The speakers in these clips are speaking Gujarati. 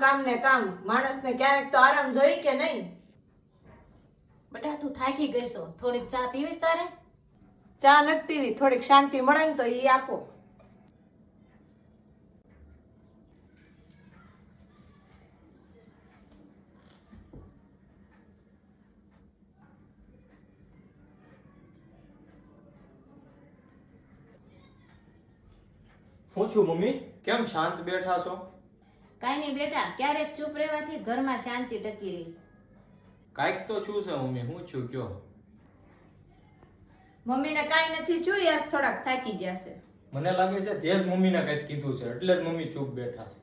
કામ ને કામ. માણસને ક્યારેક તો આરામ જોઈ કે નહીં? બેટા તું થાકી ગઈ છો, થોડીક ચા પીવીશ તારે? ચા નથી પીવી, થોડીક શાંતિ મળે ને તો ઈ આપો. હું છું મમ્મી, કેમ શાંત બેઠા છો? કાંઈ નહીં બેટા, ક્યારેક ચૂપ રહેવાથી ઘરમાં શાંતિ ટકી રહીશ. કાંઈક તો છું છે મમ્મી, હું છું કયો? મમ્મીને કાંઈ નથી જોઈ, આજ થોડાક થાકી ગયા છે. મને લાગે છે તે જ મમ્મીને કંઈક કીધું છે એટલે જ મમ્મી ચૂપ બેઠા છે.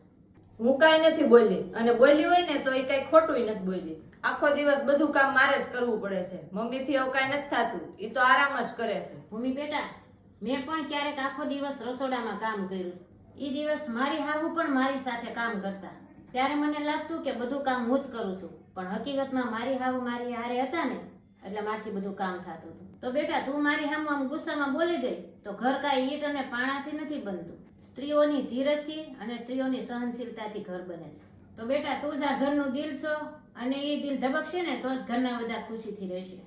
હું કાંઈ નથી બોલી, અને બોલી હોય ને તો એ કઈ ખોટું નથી બોલી. આખો દિવસ બધું કામ મારે જ કરવું પડે છે. મમ્મીથી એવું કાંઈ નથી થતું, એ તો આરામ જ કરે છે. ભૂમિ બેટા, મેં પણ ક્યારેક આખો દિવસ રસોડામાં કામ કર્યું છે. એ દિવસ મારી હાહુ પણ મારી સાથે કામ કરતા, ત્યારે મને લાગતું કે બધું કામ હું જ કરું છું, પણ હકીકતમાં મારી હાહુ મારી હારે હતા ને એટલે મારથી બધું કામ થતું હતું. તો બેટા તું મારી સામે આમ ગુસ્સામાં બોલી ગઈ તો ઘર કાંઈ ઈંટ અને પાણાથી નથી બનતું. સ્ત્રીઓની ધીરજથી અને સ્ત્રીઓની સહનશીલતાથી ઘર બને છે. તો બેટા તું જ આ ઘરનું દિલ છો, અને એ દિલ ધબકશે ને તો જ ઘરના બધા ખુશીથી રહેશે.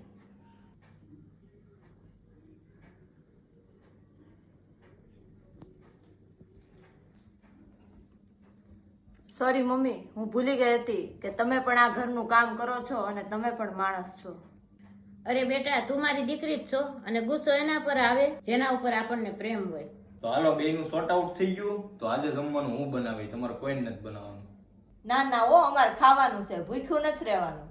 સોરી મમ્મી, હું ભૂલી ગઈ હતી કે તમે પણ આ ઘરનું કામ કરો છો અને તમે પણ માણસ છો. અરે બેટા તું મારી દીકરી જ છો, અને ગુસ્સો એના પર આવે જેના ઉપર આપણને પ્રેમ હોય. તો હાલો બેયનું સોર્ટ આઉટ થઈ ગયું, તો આજે જમવાનું હું બનાવી, તમારે કોઈને નથી બનાવવાનું. ના ના ઓ, અમારે ખાવાનું છે, ભૂખ્યું નથી રહેવાનું.